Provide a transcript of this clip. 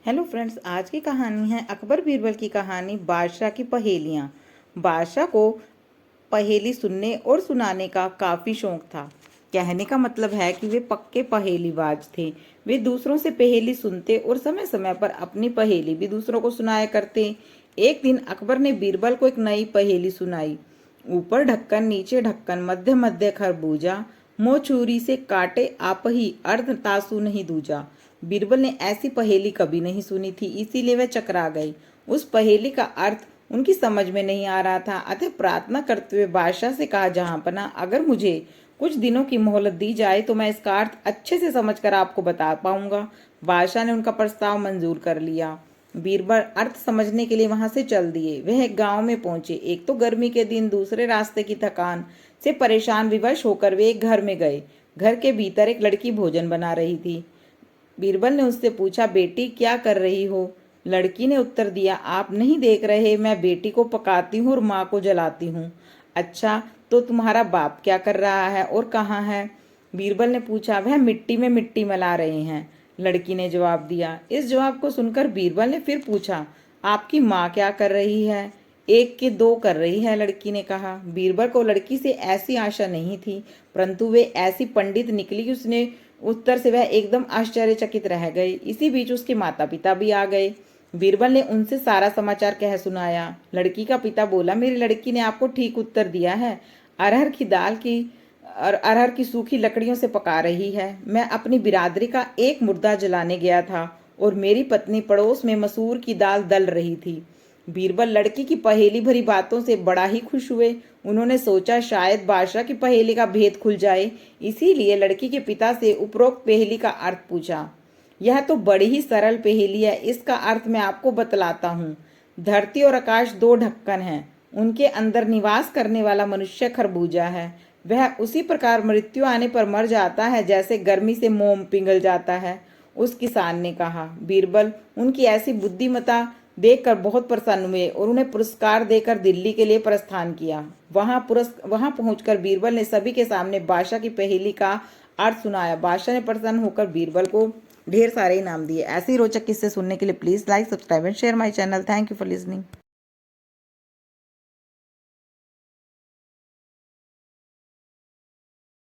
Hello friends, आज की कहानी है अकबर बीरबल की कहानी बादशाह की पहेलियाँ। बादशाह को पहेली सुनने और सुनाने का काफ़ी शौक था। कहने का मतलब है कि वे पक्के पहेलीबाज थे। वे दूसरों से पहेली सुनते और समय समय पर अपनी पहेली भी दूसरों को सुनाया करते। एक दिन अकबर ने बीरबल को एक नई पहेली सुनाई। ऊपर ढक्कन नीचे ढक्कन मध्य मध्य खरबूजा, मुँह छुरी से काटे आप ही अर्ध तासु नहीं दूजा। बीरबल ने ऐसी पहेली कभी नहीं सुनी थी, इसीलिए वे चकरा गए। उस पहेली का अर्थ उनकी समझ में नहीं आ रहा था। अतः प्रार्थना करते हुए बादशाह से कहा, जहांपना, अगर मुझे कुछ दिनों की मोहलत दी जाए तो मैं इसका अर्थ अच्छे से समझकर आपको बता पाऊंगा। बादशाह ने उनका प्रस्ताव मंजूर कर लिया। बीरबल अर्थ समझने के लिए वहां से चल दिए। वह एक गांव में पहुंचे। एक तो गर्मी के दिन, दूसरे रास्ते की थकान से परेशान विवश होकर वे एक घर में गए। घर के भीतर एक लड़की भोजन बना रही थी। बीरबल ने उससे पूछा, बेटी क्या कर रही हो? लड़की ने उत्तर दिया, आप नहीं देख रहे, मैं बेटी को पकाती हूँ और माँ को जलाती हूँ। अच्छा, तो तुम्हारा बाप क्या कर रहा है और कहाँ है? बीरबल ने पूछा। वह मिट्टी में मिट्टी मिला रहे हैं, लड़की ने जवाब दिया। इस जवाब को सुनकर बीरबल ने फिर पूछा, आपकी माँ क्या कर रही है? एक के दो कर रही है, लड़की ने कहा। बीरबल को लड़की से ऐसी आशा नहीं थी, परंतु वे ऐसी पंडित निकली कि उसने उत्तर से वह एकदम आश्चर्यचकित रह गए। इसी बीच उसके माता पिता भी आ गए। बीरबल ने उनसे सारा समाचार कह सुनाया। लड़की का पिता बोला, मेरी लड़की ने आपको ठीक उत्तर दिया है। अरहर की दाल की और अरहर की सूखी लकड़ियों से पका रही है। मैं अपनी बिरादरी का एक मुर्दा जलाने गया था और मेरी पत्नी पड़ोस में मसूर की दाल दल रही थी। बीरबल लड़की की पहेली भरी बातों से बड़ा ही खुश हुए। उन्होंने सोचा शायद बादशाह की पहेली का भेद खुल जाए, इसीलिए लड़की के पिता से उपरोक्त पहेली का अर्थ पूछा। यह तो बड़ी ही सरल पहेली है, इसका अर्थ मैं आपको बतलाता हूँ। धरती और आकाश दो ढक्कन हैं, उनके अंदर निवास करने वाला मनुष्य खरबूजा है। वह उसी प्रकार मृत्यु आने पर मर जाता है जैसे गर्मी से मोम पिघल जाता है, उस किसान ने कहा। बीरबल उनकी ऐसी बुद्धिमता देखकर बहुत प्रसन्न हुए और उन्हें पुरस्कार देकर दिल्ली के लिए प्रस्थान किया। वहां पहुंचकर बीरबल ने सभी के सामने बादशाह की पहेली का अर्थ सुनाया। बादशाह ने प्रसन्न होकर बीरबल को ढेर सारे इनाम दिए। ऐसे ही रोचक किस्से सुनने के लिए please like, subscribe and share my channel. Thank you for listening.